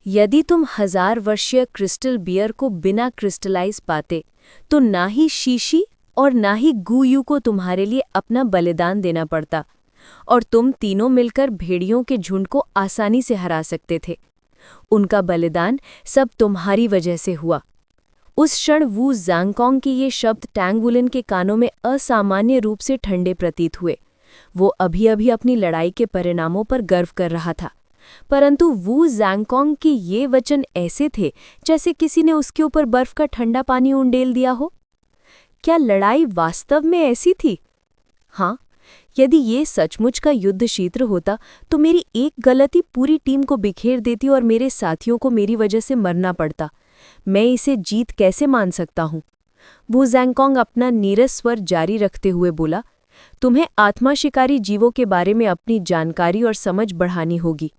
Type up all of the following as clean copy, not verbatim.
यदि तुम 1000 वर्षीय क्रिस्टल बियर को बिना क्रिस्टलाइज पाते तो ना ही शीशी और ना ही गुयू को तुम्हारे लिए अपना बलिदान देना पड़ता और तुम तीनों मिलकर भेड़ियों के झुंड को आसानी से हरा सकते थे। उनका बलिदान सब तुम्हारी वजह से हुआ। उस क्षण वू ज़ैंगकोंग के ये शब्द टैंग वुलिन के कानों में असामान्य रूप से ठंडे प्रतीत हुए। वो अभी-अभी अपनी लड़ाई के परिणामों पर गर्व कर रहा था, परंतु वू ज़ैंगकोंग के ये वचन ऐसे थे जैसे किसी ने उसके ऊपर बर्फ का ठंडा पानी उंडेल दिया हो। क्या लड़ाई वास्तव में ऐसी थी? हाँ, यदि ये सचमुच का युद्ध क्षेत्र होता तो मेरी एक गलती पूरी टीम को बिखेर देती और मेरे साथियों को मेरी वजह से मरना पड़ता। मैं इसे जीत कैसे मान सकता हूँ? वू ज़ैंगकोंग अपना नीरस स्वर जारी रखते हुए बोला, तुम्हें आत्मा शिकारी जीवों के बारे में अपनी जानकारी और समझ बढ़ानी होगी।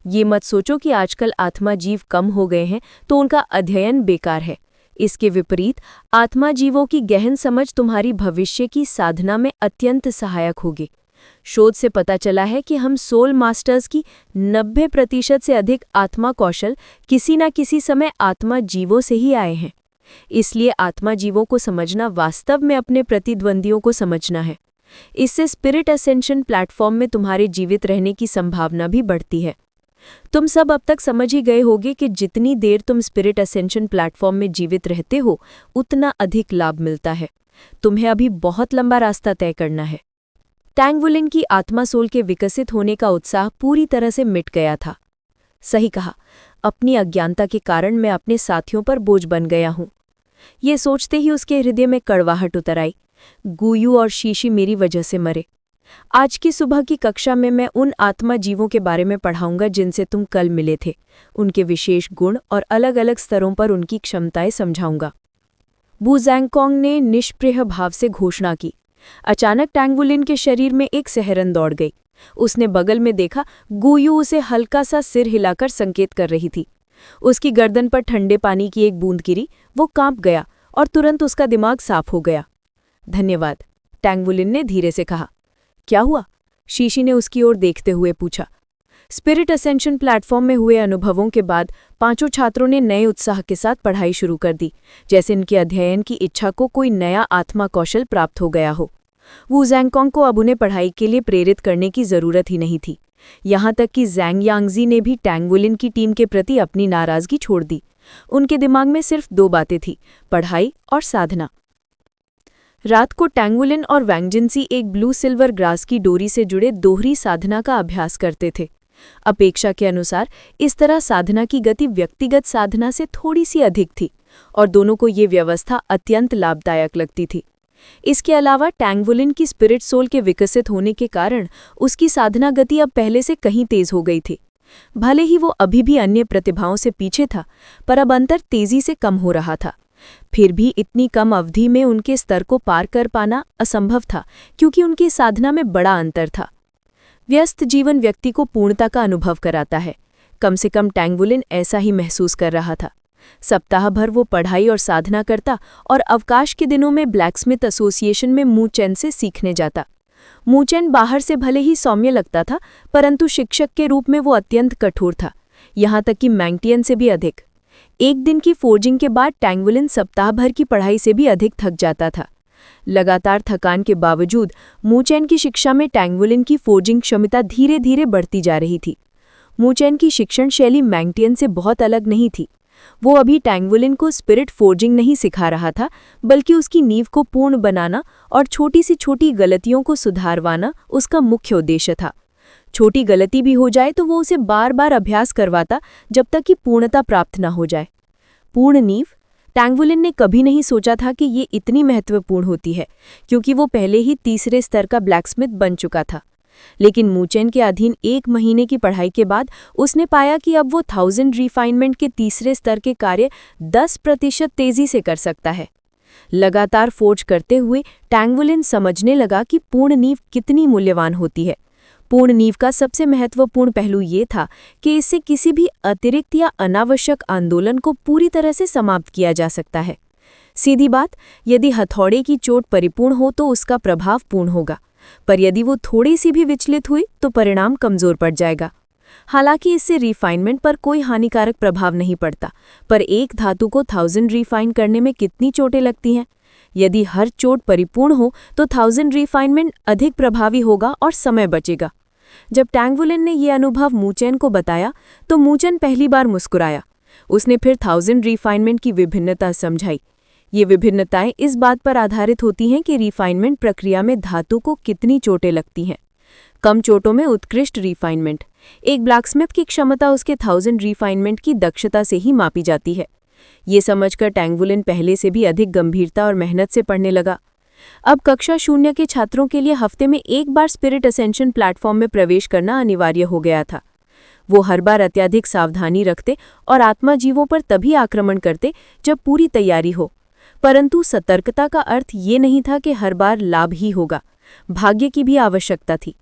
ये मत सोचो कि आजकल आत्मा जीव कम हो गए हैं तो उनका अध्ययन बेकार है। इसके विपरीत आत्मा जीवों की गहन समझ तुम्हारी भविष्य की साधना में अत्यंत सहायक होगी। शोध से पता चला है कि हम सोल मास्टर्स की 90% से अधिक आत्मा कौशल किसी न किसी समय आत्मा जीवों से ही आए हैं। इसलिए आत्मा जीवों को समझना वास्तव में अपने प्रतिद्वंदियों को समझना है। इससे स्पिरिट असेंशन प्लेटफॉर्म में तुम्हारे जीवित रहने की संभावना भी बढ़ती है। तुम सब अब तक समझ ही गए होगे कि जितनी देर तुम स्पिरिट असेंशन प्लेटफॉर्म में जीवित रहते हो उतना अधिक लाभ मिलता है। तुम्हें अभी बहुत लंबा रास्ता तय करना है। टैंग वुलिन की आत्मा सोल के विकसित होने का उत्साह पूरी तरह से मिट गया था। सही कहा, अपनी अज्ञानता के कारण मैं अपने साथियों पर बोझ बन गया हूँ। ये सोचते ही उसके हृदय में कड़वाहट उतर आई। गुयू और शीशी मेरी वजह से मरे। आज की सुबह की कक्षा में मैं उन आत्मा जीवों के बारे में पढ़ाऊंगा जिनसे तुम कल मिले थे। उनके विशेष गुण और अलग-अलग स्तरों पर उनकी क्षमताएं समझाऊंगा। वू ज़ैंगकोंग ने निष्प्रिय भाव से घोषणा की। अचानक टैंग वुलिन के शरीर में एक सिहरन दौड़ गई। उसने बगल में देखा, गुयू उसे हल्का सा सिर हिलाकर संकेत कर रही थी। उसकी गर्दन पर ठंडे पानी की एक बूंद गिरी। वो कांप गया और तुरंत उसका दिमाग साफ हो गया। धन्यवाद, टैंग वुलिन ने धीरे से कहा। क्या हुआ? शीशी ने उसकी ओर देखते हुए पूछा। स्पिरिट असेंशन प्लेटफॉर्म में हुए अनुभवों के बाद पांचों छात्रों ने नए उत्साह के साथ पढ़ाई शुरू कर दी, जैसे इनके अध्ययन की इच्छा को कोई नया आत्मा कौशल प्राप्त हो गया हो। वू ज़ैंगकोंग को अब उन्हें पढ़ाई के लिए प्रेरित करने की जरूरत ही नहीं थी। यहाँ तक कि ज़ैंग यांगजी ने भी टैंग वुलिन की टीम के प्रति अपनी नाराजगी छोड़ दी। उनके दिमाग में सिर्फ दो बातें थीं, पढ़ाई और साधना। रात को टैंग वुलिन और वैंग जिनसी एक ब्लू सिल्वर ग्रास की डोरी से जुड़े दोहरी साधना का अभ्यास करते थे। अपेक्षा के अनुसार इस तरह साधना की गति व्यक्तिगत साधना से थोड़ी सी अधिक थी और दोनों को ये व्यवस्था अत्यंत लाभदायक लगती थी। इसके अलावा टैंग वुलिन की स्पिरिट सोल के विकसित होने के कारण उसकी साधना गति अब पहले से कहीं तेज हो गई थी। भले ही वो अभी भी अन्य प्रतिभाओं से पीछे था, पर अब अंतर तेजी से कम हो रहा था। फिर भी इतनी कम अवधि में उनके स्तर को पार कर पाना असंभव था, क्योंकि उनकी साधना में बड़ा अंतर था। व्यस्त जीवन व्यक्ति को पूर्णता का अनुभव कराता है। कम से कम टैंग वुलिन ऐसा ही महसूस कर रहा था। सप्ताह भर वो पढ़ाई और साधना करता और अवकाश के दिनों में ब्लैकस्मिथ एसोसिएशन में मू चेन से सीखने जाता। मू चेन बाहर से भले ही सौम्य लगता था, परंतु शिक्षक के रूप में वो अत्यंत कठोर था, यहाँ तक कि मैंगटियन से भी अधिक। एक दिन की फोर्जिंग के बाद टैंग वुलिन सप्ताह भर की पढ़ाई से भी अधिक थक जाता था। लगातार थकान के बावजूद मू चेन की शिक्षा में टैंग वुलिन की फोर्जिंग क्षमता धीरे धीरे बढ़ती जा रही थी। मू चेन की शिक्षण शैली मैंगटियन से बहुत अलग नहीं थी। वो अभी टैंग वुलिन को स्पिरिट फोर्जिंग नहीं सिखा रहा था, बल्कि उसकी नींव को पूर्ण बनाना और छोटी सी छोटी गलतियों को सुधारवाना उसका मुख्य उद्देश्य था। छोटी गलती भी हो जाए तो वो उसे बार बार अभ्यास करवाता जब तक कि पूर्णता प्राप्त न हो जाए। पूर्ण नींव टैंग वुलिन ने कभी नहीं सोचा था कि ये इतनी महत्वपूर्ण होती है, क्योंकि वो पहले ही तीसरे स्तर का ब्लैकस्मिथ बन चुका था। लेकिन मू चेन के अधीन 1 महीने की पढ़ाई के बाद उसने पाया कि अब वो 1000 रिफाइनमेंट के तीसरे स्तर के कार्य 10% तेजी से कर सकता है। लगातार फोर्ज करते हुए टैंग वुलिन समझने लगा कि पूर्ण नींव कितनी मूल्यवान होती है। पूर्ण नींव का सबसे महत्वपूर्ण पहलू ये था कि इससे किसी भी अतिरिक्त या अनावश्यक आंदोलन को पूरी तरह से समाप्त किया जा सकता है। सीधी बात, यदि हथौड़े की चोट परिपूर्ण हो तो उसका प्रभाव पूर्ण होगा, पर यदि वो थोड़ी सी भी विचलित हुई तो परिणाम कमजोर पड़ जाएगा। हालांकि इससे रिफाइनमेंट पर कोई हानिकारक प्रभाव नहीं पड़ता, पर एक धातु को 1000 रिफाइन करने में कितनी चोटें लगती हैं। यदि हर चोट परिपूर्ण हो तो 1000 रिफाइनमेंट अधिक प्रभावी होगा और समय बचेगा। जब टैंगवुलिन ने यह अनुभव मूचेन को बताया तो मूचेन पहली बार मुस्कुराया। उसने फिर 1000 रिफाइनमेंट की विभिन्नता समझाई। ये विभिन्नताएं इस बात पर आधारित होती हैं कि रिफाइनमेंट प्रक्रिया में धातु को कितनी चोटें लगती हैं। कम चोटों में उत्कृष्ट रिफाइनमेंट। एक ब्लैकस्मिथ की क्षमता उसके 1000 रिफाइनमेंट की दक्षता से ही मापी जाती है। ये समझकर टैंगवुलिन पहले से भी अधिक गंभीरता और मेहनत से पढ़ने लगा। अब कक्षा 0 के छात्रों के लिए हफ्ते में एक बार स्पिरिट असेंशन प्लेटफॉर्म में प्रवेश करना अनिवार्य हो गया था। वो हर बार अत्यधिक सावधानी रखते और आत्मा जीवों पर तभी आक्रमण करते जब पूरी तैयारी हो। परंतु सतर्कता का अर्थ ये नहीं था कि हर बार लाभ ही होगा। भाग्य की भी आवश्यकता थी।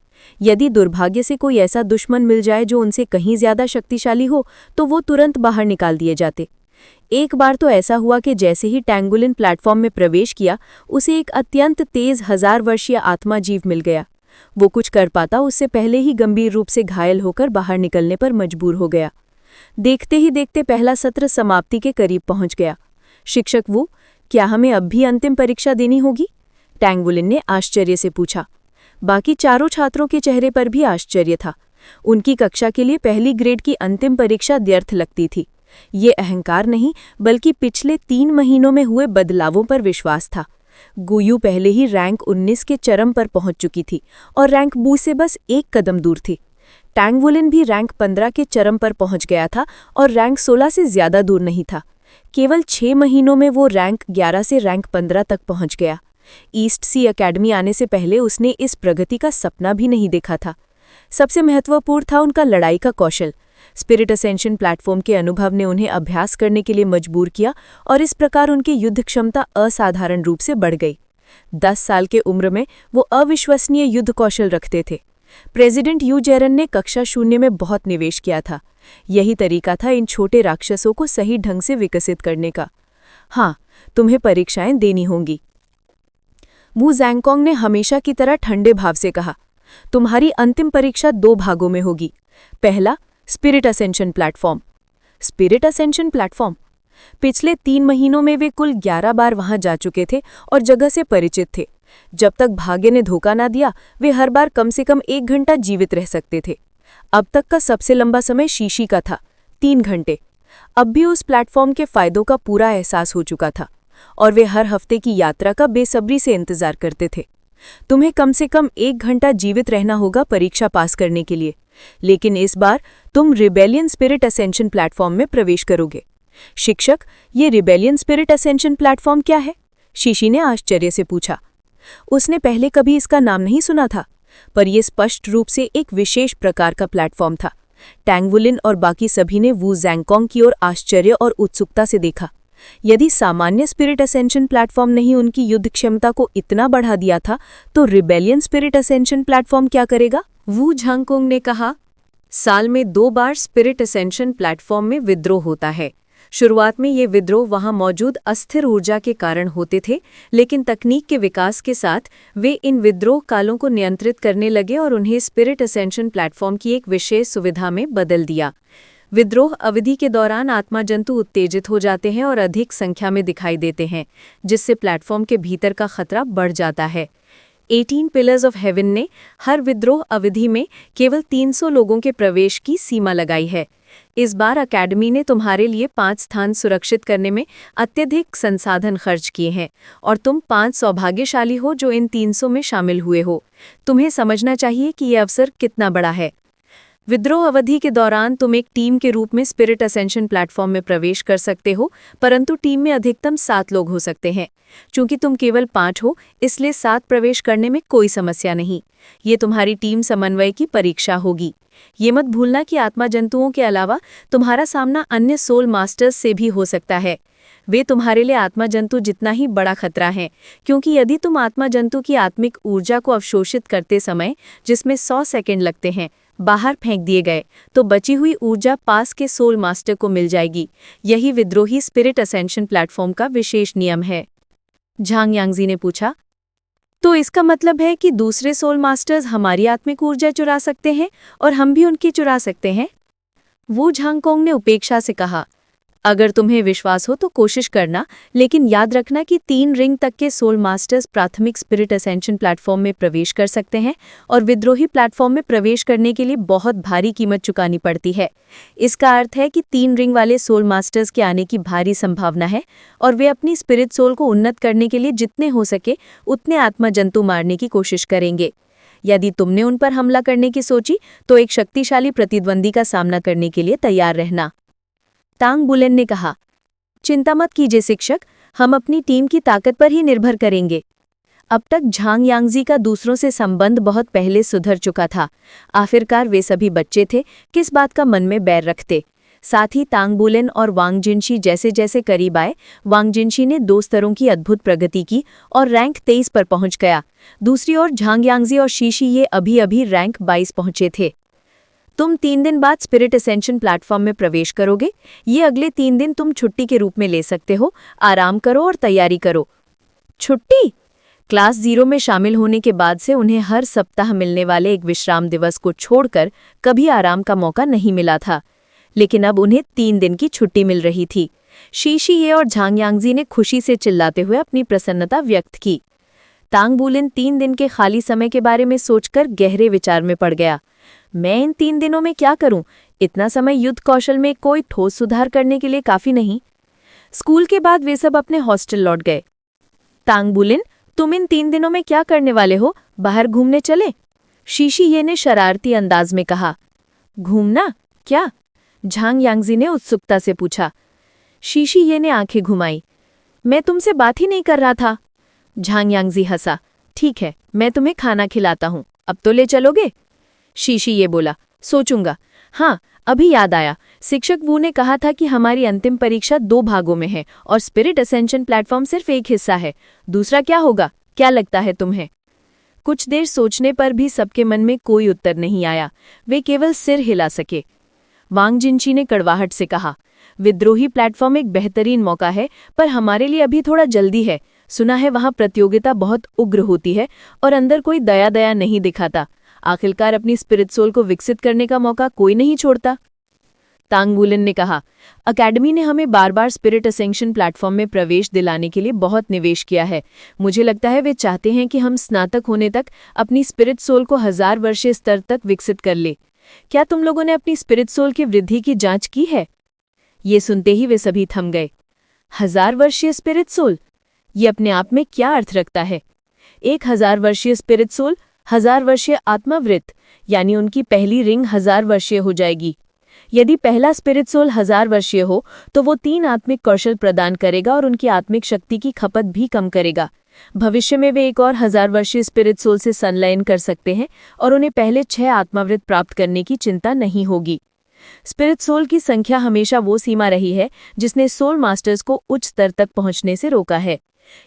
यदि दुर्भाग्य से कोई ऐसा दुश्मन मिल जाए जो उनसे कहीं ज्यादा शक्तिशाली हो तो वो तुरंत बाहर निकाल दिए जाते। एक बार तो ऐसा हुआ कि जैसे ही टैंगवुलिन प्लेटफॉर्म में प्रवेश किया, उसे एक अत्यंत तेज 1000 वर्षीय आत्मा जीव मिल गया। वो कुछ कर पाता उससे पहले ही गंभीर रूप से घायल होकर बाहर निकलने पर मजबूर हो गया। देखते ही देखते पहला सत्र समाप्ति के करीब पहुंच गया। शिक्षक वो, क्या हमें अब भी अंतिम परीक्षा देनी होगी? टैंगवुलिन ने आश्चर्य से पूछा। बाकी चारों छात्रों के चेहरे पर भी आश्चर्य था। उनकी कक्षा के लिए पहली ग्रेड की अंतिम परीक्षा व्यर्थ लगती थी। ये अहंकार नहीं, बल्कि पिछले 3 महीनों में हुए बदलावों पर विश्वास था। गुयू पहले ही रैंक 19 के चरम पर पहुंच चुकी थी और रैंक बू से बस एक कदम दूर थी। टैंगवुलिन भी रैंक 15 के चरम पर पहुंच गया था और रैंक 16 से ज्यादा दूर नहीं था। केवल 6 महीनों में वो रैंक 11 से रैंक 15 तक पहुंच गया। ईस्ट सी अकेडमी आने से पहले उसने इस प्रगति का सपना भी नहीं देखा था। सबसे महत्वपूर्ण था उनका लड़ाई का कौशल। स्पिरिट असेंशन प्लेटफॉर्म के अनुभव ने उन्हें अभ्यास करने के लिए मजबूर किया और इस प्रकार उनकी युद्ध क्षमता असाधारण रूप से बढ़ गई। 10 साल के उम्र में वो अविश्वसनीय युद्ध कौशल रखते थे। प्रेसिडेंट यू जेरन ने कक्षा 0 में बहुत निवेश किया था। यही तरीका था इन छोटे राक्षसों को सही ढंग से विकसित करने का। हाँ, तुम्हें परीक्षाएं देनी होंगी। वू ज़ैंगकोंग ने हमेशा की तरह ठंडे भाव से कहा, तुम्हारी अंतिम परीक्षा 2 भागों में होगी। पहला, spirit ascension platform. Spirit ascension platform. पिछले 3 महीनों में वे कुल 11 बार वहां जा चुके थे और जगह से परिचित थे। जब तक भाग्य ने धोखा ना दिया, वे हर बार कम से कम 1 घंटा जीवित रह सकते थे। अब तक का सबसे लंबा समय शीशी का था, 3 घंटे। अब भी उस प्लेटफॉर्म के फायदों का पूरा एहसास हो चुका था और वे हर हफ्ते की यात्रा का बेसब्री से इंतजार करते थे। तुम्हें कम से कम 1 घंटा जीवित रहना होगा परीक्षा पास करने के लिए, लेकिन इस बार तुम रिबेलियन स्पिरिट असेंशन प्लेटफॉर्म में प्रवेश करोगे। शिक्षक, ये रिबेलियन स्पिरिट असेंशन प्लेटफॉर्म क्या है? शीशी ने आश्चर्य से पूछा। उसने पहले कभी इसका नाम नहीं सुना था, पर यह स्पष्ट रूप से एक विशेष प्रकार का प्लेटफॉर्म था। टैंगवुलिन और बाकी सभी ने वू ज़ैंगकोंग की ओर आश्चर्य और उत्सुकता से देखा। यदि सामान्य स्पिरिट असेंशन प्लेटफॉर्म नहीं उनकी युद्ध क्षमता को इतना बढ़ा दिया था, तो रिबेलियन स्पिरिट असेंशन प्लेटफॉर्म क्या करेगा? वू ज़ैंगकोंग ने कहा, साल में 2 बार स्पिरिट असेंशन प्लेटफॉर्म में विद्रोह होता है। शुरुआत में ये विद्रोह वहां मौजूद अस्थिर ऊर्जा के कारण होते थे, लेकिन तकनीक के विकास के साथ वे इन विद्रोह कालों को नियंत्रित करने लगे और उन्हें स्पिरिट असेंशन प्लेटफॉर्म की एक विशेष सुविधा में बदल दिया। विद्रोह अवधि के दौरान आत्मा जंतु उत्तेजित हो जाते हैं और अधिक संख्या में दिखाई देते हैं, जिससे प्लेटफॉर्म के भीतर का खतरा बढ़ जाता है। 18 पिलर्स ऑफ हेवन ने हर विद्रोह अवधि में केवल 300 लोगों के प्रवेश की सीमा लगाई है। इस बार अकेडमी ने तुम्हारे लिए 5 स्थान सुरक्षित करने में अत्यधिक संसाधन खर्च किए हैं और तुम 5 सौभाग्यशाली हो जो इन 300 में शामिल हुए हो। तुम्हें समझना चाहिए कि यह अवसर कितना बड़ा है। विद्रोह अवधि के दौरान तुम एक टीम के रूप में स्पिरिट असेंशन प्लेटफॉर्म में प्रवेश कर सकते हो, परंतु टीम में अधिकतम 7 लोग हो सकते हैं। चूंकि तुम केवल 5 हो, इसलिए 7 प्रवेश करने में कोई समस्या नहीं। ये तुम्हारी टीम समन्वय की परीक्षा होगी। ये मत भूलना कि आत्मा जंतुओं के अलावा तुम्हारा सामना अन्य सोल मास्टर्स से भी हो सकता है। वे तुम्हारे लिए आत्मा जंतु जितना ही बड़ा खतरा है, क्योंकि यदि तुम आत्मा जंतु की आत्मिक ऊर्जा को अवशोषित करते समय, जिसमें 100 सेकंड लगते हैं, बाहर फेंक दिए गए, तो बची हुई ऊर्जा पास के सोल मास्टर को मिल जाएगी। यही विद्रोही स्पिरिट असेंशन प्लेटफॉर्म का विशेष नियम है। झांग यांगजी ने पूछा, तो इसका मतलब है कि दूसरे सोल मास्टर्स हमारी आत्मिक ऊर्जा चुरा सकते हैं और हम भी उनकी चुरा सकते हैं? वू झांगकोंग ने उपेक्षा से कहा, अगर तुम्हें विश्वास हो तो कोशिश करना, लेकिन याद रखना कि 3 रिंग तक के सोल मास्टर्स प्राथमिक स्पिरिट असेंशन प्लेटफॉर्म में प्रवेश कर सकते हैं और विद्रोही प्लेटफॉर्म में प्रवेश करने के लिए बहुत भारी कीमत चुकानी पड़ती है। इसका अर्थ है कि 3 रिंग वाले सोल मास्टर्स के आने की भारी संभावना है और वे अपनी स्पिरिट सोल को उन्नत करने के लिए जितने हो सके उतने आत्मा जंतु मारने की कोशिश करेंगे। यदि तुमने उन पर हमला करने की सोची तो एक शक्तिशाली प्रतिद्वंदी का सामना करने के लिए तैयार रहना। तांग बुलेन ने कहा, चिंता मत कीजिए शिक्षक, हम अपनी टीम की ताकत पर ही निर्भर करेंगे। अब तक झांग यांगजी का दूसरों से संबंध बहुत पहले सुधर चुका था। आखिरकार वे सभी बच्चे थे, किस बात का मन में बैर रखते। साथ ही तांग बुलेन और वांग जिनशी जैसे जैसे करीब आए, वांग जिनशी ने 2 स्तरों की अद्भुत प्रगति की और रैंक 23 पर पहुंच गया। दूसरी ओर झांग यांगजी और शीशी ये अभी अभी रैंक 22 पहुंचे थे। तुम 3 दिन बाद स्पिरिट असेंशन प्लेटफॉर्म में प्रवेश करोगे। ये अगले 3 दिन तुम छुट्टी के रूप में ले सकते हो। आराम करो और तैयारी करो। छुट्टी? क्लास 0 में शामिल होने के बाद से उन्हें हर सप्ताह मिलने वाले एक विश्राम दिवस को छोड़कर कभी आराम का मौका नहीं मिला था, लेकिन अब उन्हें 3 दिन की छुट्टी मिल रही थी। शीशी और झांग यांगजी ने खुशी से चिल्लाते हुए अपनी प्रसन्नता व्यक्त की। तांग बुलेन 3 दिन के खाली समय के बारे में सोचकर गहरे विचार में पड़ गया। मैं इन 3 दिनों में क्या करूं? इतना समय युद्ध कौशल में कोई ठोस सुधार करने के लिए काफी नहीं। स्कूल के बाद वे सब अपने हॉस्टल लौट गए। तांग बुलेन, तुम इन 3 दिनों में क्या करने वाले हो? बाहर घूमने चले? शीशी ये ने शरारती अंदाज में कहा। घूमना? क्या? झांग यांगजी ने उत्सुकता से पूछा। शीशी ये ने आंखें घुमाई। मैं तुमसे बात ही नहीं कर रहा था। झांग यांगजी हंसा। ठीक है, मैं तुम्हें खाना खिलाता हूं, अब तो ले चलोगे? शीशी ये बोला, सोचूंगा। हाँ, अभी याद आया, शिक्षक वू ने कहा था कि हमारी अंतिम परीक्षा 2 भागों में है और स्पिरिट असेंशन प्लेटफॉर्म सिर्फ एक हिस्सा है। दूसरा क्या होगा? क्या लगता है तुम्हें? कुछ देर सोचने पर भी सबके मन में कोई उत्तर नहीं आया। वे केवल सिर हिला सके। वांग जिनशी ने कड़वाहट से कहा, विद्रोही प्लेटफॉर्म एक बेहतरीन मौका है, पर हमारे लिए अभी थोड़ा जल्दी है। सुना है वहां प्रतियोगिता बहुत उग्र होती है और अंदर कोई दया नहीं दिखाता। आखिरकार अपनी स्पिरिट सोल को विकसित करने का मौका कोई नहीं छोड़ता। तांग बुलेन ने कहा, अकेडमी ने हमें बार बार स्पिरिट असेंशन प्लेटफॉर्म में प्रवेश दिलाने के लिए बहुत निवेश किया है। मुझे लगता है वे चाहते हैं कि हम स्नातक होने तक अपनी स्पिरिट सोल को 1000 वर्षीय स्तर तक विकसित कर ले। क्या तुम लोगों ने अपनी स्पिरिट सोल की वृद्धि की जांच की है? ये सुनते ही वे सभी थम गए। 1000 वर्षीय स्पिरिट सोल? ये अपने आप में क्या अर्थ रखता है? एक 1000 वर्षीय स्पिरिट सोल 1000 वर्षीय आत्मावृत, यानी उनकी पहली रिंग 1000 वर्षीय हो जाएगी। यदि पहला स्पिरिट सोल 1000 वर्षीय हो तो वो 3 आत्मिक कौशल प्रदान करेगा और उनकी आत्मिक शक्ति की खपत भी कम करेगा। भविष्य में वे एक और 1000 वर्षीय स्पिरिट सोल से संलयन कर सकते हैं और उन्हें पहले 6 आत्मावृत प्राप्त करने की चिंता नहीं होगी। स्पिरिट सोल की संख्या हमेशा वो सीमा रही है जिसने सोल मास्टर्स को उच्च स्तर तक पहुंचने से रोका है।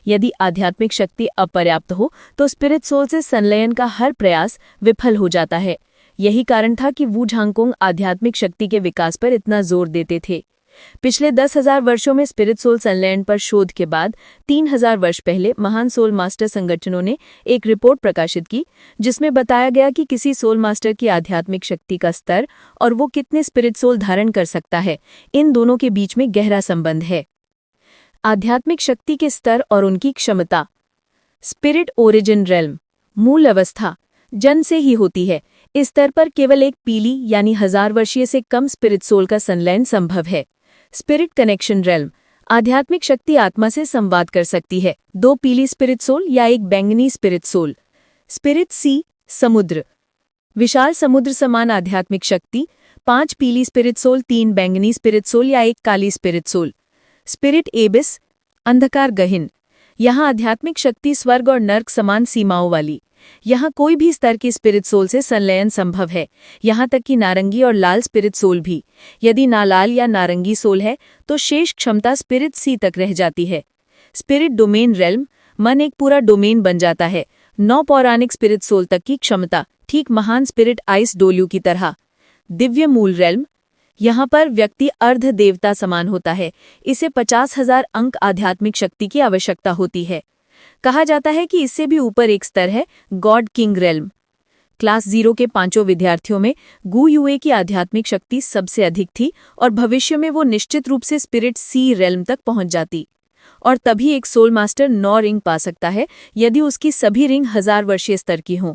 यदि आध्यात्मिक शक्ति अपर्याप्त हो तो स्पिरिट सोल से संलयन का हर प्रयास विफल हो जाता है। यही कारण था कि वू झांगकोंग आध्यात्मिक शक्ति के विकास पर इतना जोर देते थे। पिछले 10,000 वर्षों में स्पिरिट सोल संलयन पर शोध के बाद 3000 वर्ष पहले महान सोल मास्टर संगठनों ने एक रिपोर्ट प्रकाशित की जिसमें बताया गया कि किसी सोल मास्टर की आध्यात्मिक शक्ति का स्तर और वो कितने स्पिरिट सोल धारण कर सकता है, इन दोनों के बीच में गहरा संबंध है। आध्यात्मिक शक्ति के स्तर और उनकी क्षमता। स्पिरिट ओरिजिन रेल्म, मूल अवस्था, जन्म से ही होती है। इस स्तर पर केवल एक पीली यानी 1000 वर्षीय से कम स्पिरिट सोल का संलयन संभव है। स्पिरिट कनेक्शन रेल्म, आध्यात्मिक शक्ति आत्मा से संवाद कर सकती है। 2 पीली स्पिरिट सोल या एक बैंगनी स्पिरिट सोल। स्पिरिट सी, समुद्र, विशाल समुद्र समान आध्यात्मिक शक्ति। 5 पीली स्पिरिट सोल, 3 बैंगनी स्पिरिट सोल या एक काली स्पिरिट सोल। स्पिरिट एबिस, अंधकार गहन, यहाँ आध्यात्मिक शक्ति स्वर्ग और नर्क समान सीमाओं वाली। यहाँ कोई भी स्तर की स्पिरिट सोल से संलयन संभव है, यहाँ तक कि नारंगी और लाल स्पिरिट सोल भी। यदि ना लाल या नारंगी सोल है तो शेष क्षमता स्पिरिट सी तक रह जाती है। स्पिरिट डोमेन रेल्म, मन एक पूरा डोमेन बन जाता है। 9 पौराणिक स्पिरिट सोल तक की क्षमता, ठीक महान स्पिरिट आइस डोल्यू की तरह। दिव्य मूल रेल्म, यहाँ पर व्यक्ति अर्ध देवता समान होता है। इसे 50,000 अंक आध्यात्मिक शक्ति की आवश्यकता होती है। कहा जाता है कि इससे भी ऊपर एक स्तर है गॉड किंग रेल्म। क्लास 0 के 5 विद्यार्थियों में गु युए की आध्यात्मिक शक्ति सबसे अधिक थी और भविष्य में वो निश्चित रूप से स्पिरिट सी रेल्म तक पहुंच जाती। और तभी एक सोल मास्टर 9 रिंग पा सकता है यदि उसकी सभी रिंग 1000 वर्षीय स्तर की हों।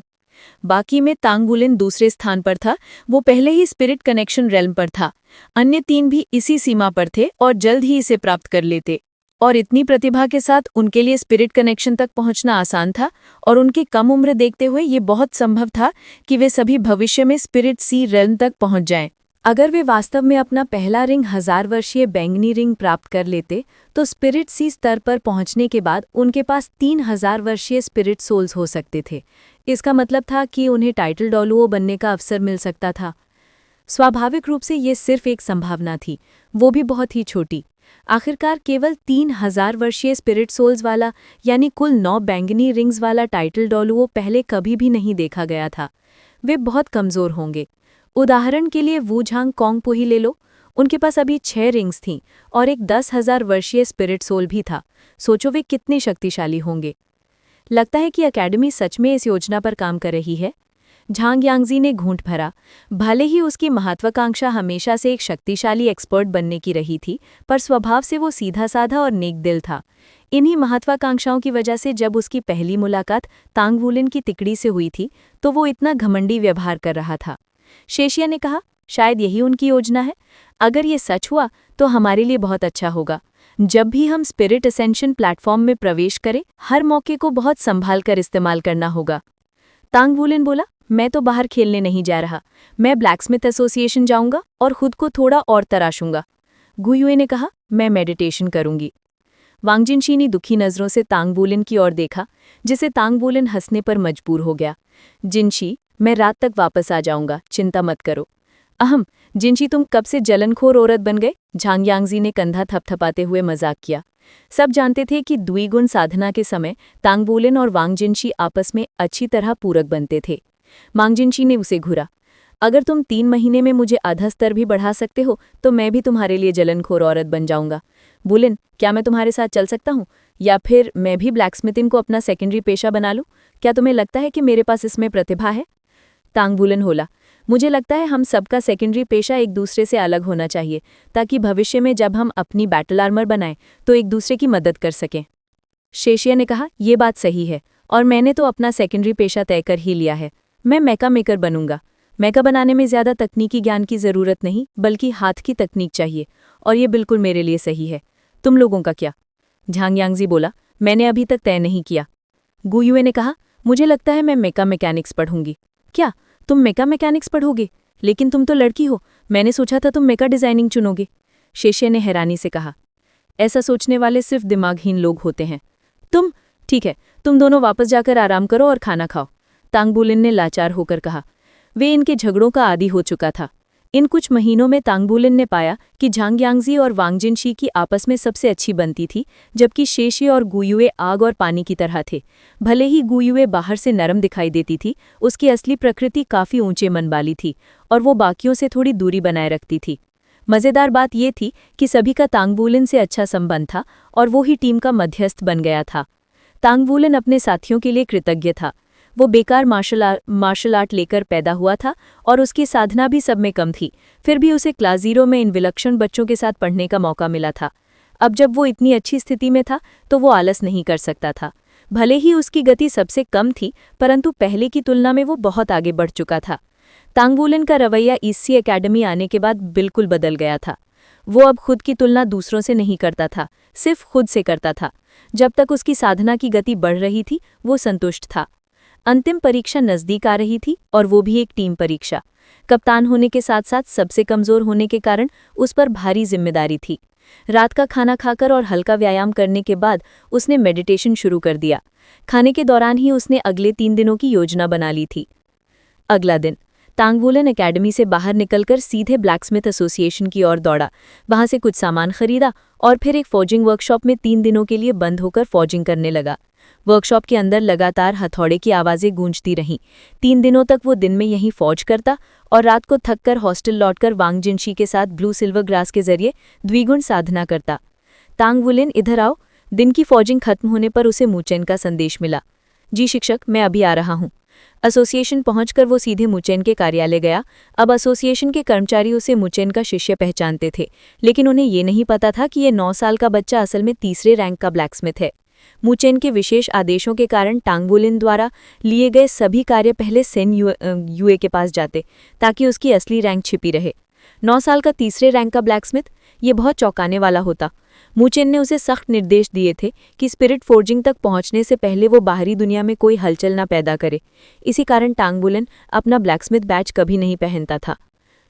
बाकी में तांग वुलिन दूसरे स्थान पर था, वो पहले ही स्पिरिट कनेक्शन रेल्म पर था। अन्य 3 भी इसी सीमा पर थे और जल्द ही इसे प्राप्त कर लेते। और इतनी प्रतिभा के साथ उनके लिए स्पिरिट कनेक्शन तक पहुंचना आसान था और उनकी कम उम्र देखते हुए ये बहुत संभव था कि वे सभी भविष्य में स्पिरिट सी रेल्म तक पहुंच जाएं। अगर वे वास्तव में अपना पहला रिंग 1000 वर्षीय बैंगनी रिंग प्राप्त कर लेते तो स्पिरिट सी स्तर पर पहुंचने के बाद उनके पास 3000 वर्षीय स्पिरिट सोल्स हो सकते थे। इसका मतलब था कि उन्हें टाइटल डॉलुओ बनने का अवसर मिल सकता था। स्वाभाविक रूप से ये सिर्फ एक संभावना थी, वो भी बहुत ही छोटी। आखिरकार केवल 3000 वर्षीय स्पिरिट सोल्स वाला यानी कुल 9 बैंगनी रिंग्स वाला टाइटल डॉलुओ पहले कभी भी नहीं देखा गया था। वे बहुत कमज़ोर होंगे। उदाहरण के लिए वू झांग कॉन्गपो ही ले लो, उनके पास अभी 6 रिंग्स थीं और एक 10,000 वर्षीय स्पिरिट सोल भी था। सोचो वे कितने शक्तिशाली होंगे। लगता है कि अकेडमी सच में इस योजना पर काम कर रही है। झांग यांगजी ने घूंट भरा। भले ही उसकी महत्वाकांक्षा हमेशा से एक शक्तिशाली एक्सपर्ट बनने की रही थी, पर स्वभाव से वो सीधा साधा और नेक दिल था। इन्हीं महत्वाकांक्षाओं की वजह से जब उसकी पहली मुलाकात तांग वुलिन की तिकड़ी से हुई थी तो वो इतना घमंडी व्यवहार कर रहा था। शेशिया ने कहा, शायद यही उनकी योजना है। अगर ये सच हुआ तो हमारे लिए बहुत अच्छा होगा। जब भी हम स्पिरिट असेंशन प्लेटफॉर्म में प्रवेश करें, हर मौके को बहुत संभाल कर इस्तेमाल करना होगा। तांग वुलिन बोला, मैं तो बाहर खेलने नहीं जा रहा, मैं ब्लैकस्मिथ एसोसिएशन जाऊंगा और खुद को थोड़ा और तराशूंगा। गु युए ने कहा, मैं मेडिटेशन करूंगी। वांग जिनशी ने दुखी नज़रों से तांग वुलिन की ओर देखा, जिसे तांग वुलिन हंसने पर मजबूर हो गया। जिनशी, मैं रात तक वापस आ जाऊंगा, चिंता मत करो। अहम, जिनशी तुम कब से जलनखोर औरत बन गए? झांग यांगजी ने कंधा थपथपाते हुए मजाक किया। सब जानते थे कि द्विगुण साधना के समय तांग वुलिन और वांग जिनशी आपस में अच्छी तरह पूरक बनते थे। वांग जिनशी ने उसे घूरा। अगर तुम 3 महीने में मुझे आधा स्तर भी बढ़ा सकते हो तो मैं भी तुम्हारे लिए जलनखोर औरत बन जाऊंगा। वुलिन, क्या मैं तुम्हारे साथ चल सकता हूँ? या फिर मैं भी ब्लैकस्मिथिंग को अपना सेकेंडरी पेशा बना लूँ? क्या तुम्हें लगता है कि मेरे पास इसमें प्रतिभा है? तांग वुलिन होला, मुझे लगता है हम सबका सेकेंडरी पेशा एक दूसरे से अलग होना चाहिए ताकि भविष्य में जब हम अपनी बैटल आर्मर बनाएं तो एक दूसरे की मदद कर सकें। शेशिया ने कहा, ये बात सही है और मैंने तो अपना सेकेंडरी पेशा तय कर ही लिया है। मैं मेका मेकर बनूंगा। मेका बनाने में ज़्यादा तकनीकी ज्ञान की ज़रूरत नहीं, बल्कि हाथ की तकनीक चाहिए और ये बिल्कुल मेरे लिए सही है। तुम लोगों का क्या? झांग यांगजी बोला, मैंने अभी तक तय नहीं किया। गु युए ने कहा, मुझे लगता है मैं मेका मैकेनिक्स पढ़ूंगी। क्या तुम मेका मैकेनिक्स पढ़ोगे? लेकिन तुम तो लड़की हो, मैंने सोचा था तुम मेका डिज़ाइनिंग चुनोगे। शेशिया ने हैरानी से कहा, ऐसा सोचने वाले सिर्फ दिमागहीन लोग होते हैं। तुम, ठीक है, तुम दोनों वापस जाकर आराम करो और खाना खाओ। तांग वुलिन ने लाचार होकर कहा। वे इनके झगड़ों का आदी हो चुका था। इन कुछ महीनों में तांग वुलिन ने पाया कि झांग यांगजी और वांग जिनशी की आपस में सबसे अच्छी बनती थी, जबकि शेशिया और गु युए आग और पानी की तरह थे। भले ही गु युए बाहर से नरम दिखाई देती थी, उसकी असली प्रकृति काफ़ी ऊंचे मन वाली थी और वो बाकियों से थोड़ी दूरी बनाए रखती थी। मज़ेदार बात यह थी कि सभी का तांग वुलिन से अच्छा संबंध था और वो ही टीम का मध्यस्थ बन गया था। तांग वुलिन अपने साथियों के लिए कृतज्ञ था। वो बेकार मार्शल आर्ट लेकर पैदा हुआ था और उसकी साधना भी सब में कम थी, फिर भी उसे क्लास 0 में इन विलक्षण बच्चों के साथ पढ़ने का मौका मिला था। अब जब वो इतनी अच्छी स्थिति में था तो वो आलस नहीं कर सकता था। भले ही उसकी गति सबसे कम थी, परंतु पहले की तुलना में वो बहुत आगे बढ़ चुका था। तांग वुलिन का रवैया ईसी एकेडमी आने के बाद बिल्कुल बदल गया था। वो अब खुद की तुलना दूसरों से नहीं करता था, सिर्फ खुद से करता था। जब तक उसकी साधना की गति बढ़ रही थी वो संतुष्ट था। अंतिम परीक्षा नज़दीक आ रही थी और वो भी एक टीम परीक्षा। कप्तान होने के साथ साथ सबसे कमज़ोर होने के कारण उस पर भारी जिम्मेदारी थी। रात का खाना खाकर और हल्का व्यायाम करने के बाद उसने मेडिटेशन शुरू कर दिया। खाने के दौरान ही उसने अगले 3 दिनों की योजना बना ली थी। अगला दिन तांग वुलिन एकेडमी से बाहर निकलकर सीधे ब्लैकस्मिथ एसोसिएशन की ओर दौड़ा। वहां से कुछ सामान खरीदा और फिर एक फॉजिंग वर्कशॉप में 3 दिनों के लिए बंद होकर फॉजिंग करने लगा। वर्कशॉप के अंदर लगातार हथौड़े की आवाज़ें गूंजती रहीं। 3 दिनों तक वो दिन में यहीं फौज करता और रात को थककर हॉस्टल लौटकर वांग जिनशी के साथ ब्लू सिल्वर ग्रास के जरिए द्विगुण साधना करता। तांग वुलिन, इधर आओ, दिन की फौजिंग खत्म होने पर उसे मूचेन का संदेश मिला। जी शिक्षक, मैं अभी आ रहा हूँ। एसोसिएशन पहुंचकर वो सीधे मूचेन के कार्यालय गया। अब एसोसिएशन के कर्मचारी उसे मूचेन का शिष्य पहचानते थे, लेकिन उन्हें ये नहीं पता था कि ये 9 साल का बच्चा असल में तीसरे रैंक का ब्लैकस्मिथ है। मूचेन के विशेष आदेशों के कारण टांगबुलिन द्वारा लिए गए सभी कार्य पहले सेन यूए के पास जाते, ताकि उसकी असली रैंक छिपी रहे। 9 साल का तीसरे रैंक का ब्लैकस्मिथ, ये बहुत चौंकाने वाला होता। मूचेन ने उसे सख्त निर्देश दिए थे कि स्पिरिट फोर्जिंग तक पहुंचने से पहले वो बाहरी दुनिया में कोई हलचल न पैदा करे। इसी कारण टांगबुलिन अपना ब्लैकस्मिथ बैच कभी नहीं पहनता था।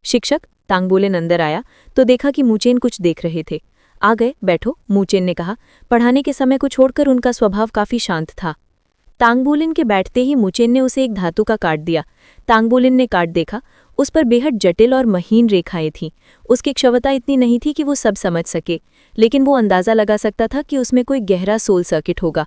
शिक्षक, टांगबुलिन अंदर आया तो देखा कि मूचेन कुछ देख रहे थे। आ गए, बैठो, मूचेन ने कहा। पढ़ाने के समय को छोड़कर उनका स्वभाव काफी शांत था। टांगबुलिन के बैठते ही मूचेन ने उसे एक धातु का कार्ड दिया। टांगबुलिन ने कार्ड देखा। उस पर बेहद जटिल और महीन रेखाएं थीं। उसकी क्षमता इतनी नहीं थी कि वो सब समझ सके, लेकिन वो अंदाजा लगा सकता था कि उसमें कोई गहरा सोल सर्किट होगा।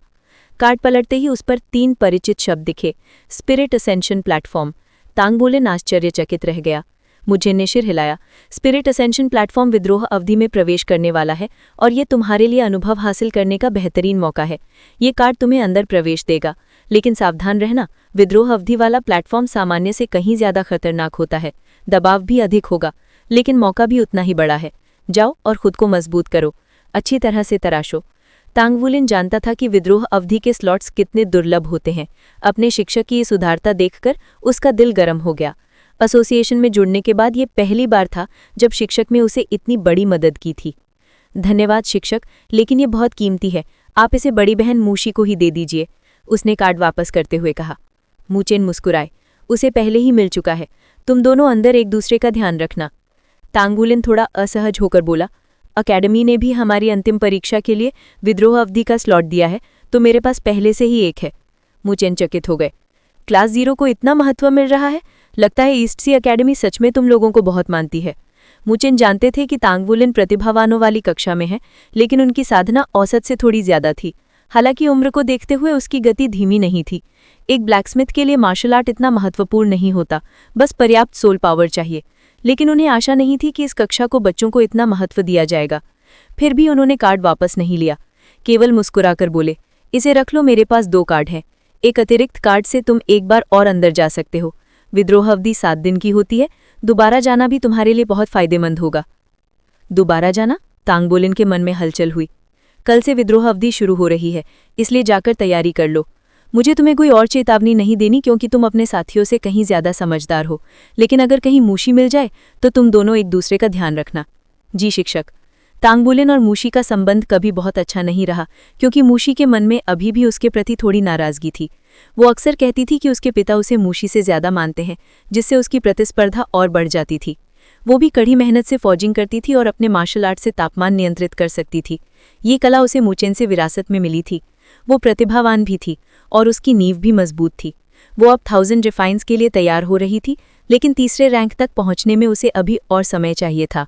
कार्ड पलटते ही उस पर 3 परिचित शब्द दिखे, स्पिरिट असेंशन प्लेटफॉर्म। टांगबुलिन आश्चर्यचकित रह गया। मूचेन ने सिर हिलाया। स्पिरिट असेंशन प्लेटफॉर्म विद्रोह अवधि में प्रवेश करने वाला है और ये तुम्हारे लिए अनुभव हासिल करने का बेहतरीन मौका है। ये कार्ड तुम्हें अंदर प्रवेश देगा, लेकिन सावधान रहना, विद्रोह अवधि वाला प्लेटफॉर्म सामान्य से कहीं ज्यादा खतरनाक होता है। दबाव भी अधिक होगा, लेकिन मौका भी उतना ही बड़ा है। जाओ और खुद को मजबूत करो, अच्छी तरह से तराशो। टांगबुलिन जानता था कि विद्रोह अवधि के स्लॉट्स कितने दुर्लभ होते हैं। अपने शिक्षक की इस उदारता देखकर उसका दिल गर्म हो गया। एसोसिएशन में जुड़ने के बाद ये पहली बार था जब शिक्षक में उसे इतनी बड़ी मदद की थी। धन्यवाद शिक्षक, लेकिन ये बहुत कीमती है। आप इसे बड़ी बहन मूशी को ही दे दीजिए, उसने कार्ड वापस करते हुए कहा। मूचेन मुस्कुराए। उसे पहले ही मिल चुका है। तुम दोनों अंदर एक दूसरे का ध्यान रखना। टांगबुलिन थोड़ा असहज होकर बोला। अकेडमी ने भी हमारी अंतिम परीक्षा के लिए विद्रोह अवधि का स्लॉट दिया है, तो मेरे पास पहले से ही एक है। मूचेन चकित हो गए। क्लास 0 को इतना महत्व मिल रहा है? लगता है ईस्ट सी अकेडमी सच में तुम लोगों को बहुत मानती है। मूचेन जानते थे कि टांगबुलिन प्रतिभावानों वाली कक्षा में है, लेकिन उनकी साधना औसत से थोड़ी ज्यादा थी। हालांकि उम्र को देखते हुए उसकी गति धीमी नहीं थी। एक ब्लैकस्मिथ के लिए मार्शल आर्ट इतना महत्वपूर्ण नहीं होता, बस पर्याप्त सोल पावर चाहिए। लेकिन उन्हें आशा नहीं थी कि इस कक्षा को बच्चों को इतना महत्व दिया जाएगा। फिर भी उन्होंने कार्ड वापस नहीं लिया, केवल मुस्कुराकर बोले, इसे रख लो, मेरे पास 2 कार्ड हैं। एक अतिरिक्त कार्ड से तुम एक बार और अंदर जा सकते हो। विद्रोह अवधि 7 दिन की होती है। दोबारा जाना भी तुम्हारे लिए बहुत फायदेमंद होगा। दोबारा जाना? टांगबुलिन के मन में हलचल हुई। कल से विद्रोह अवधि शुरू हो रही है, इसलिए जाकर तैयारी कर लो। मुझे तुम्हें कोई और चेतावनी नहीं देनी, क्योंकि तुम अपने साथियों से कहीं ज्यादा समझदार हो। लेकिन अगर कहीं मूशी मिल जाए तो तुम दोनों एक दूसरे का ध्यान रखना। जी शिक्षक। टांगबुलिन और मूशी का संबंध कभी बहुत अच्छा नहीं रहा, क्योंकि मूशी के मन में अभी भी उसके प्रति थोड़ी नाराजगी थी। वो अक्सर कहती थी कि उसके पिता उसे मूशी से ज्यादा मानते हैं, जिससे उसकी प्रतिस्पर्धा और बढ़ जाती थी। वो भी कड़ी मेहनत से फौजिंग करती थी और अपने मार्शल आर्ट से तापमान नियंत्रित कर सकती थी। ये कला उसे मूचेन से विरासत में मिली थी। वो प्रतिभावान भी थी और उसकी नींव भी मजबूत थी। वो अब 1000 रिफाइंस के लिए तैयार हो रही थी, लेकिन तीसरे रैंक तक पहुंचने में उसे अभी और समय चाहिए था।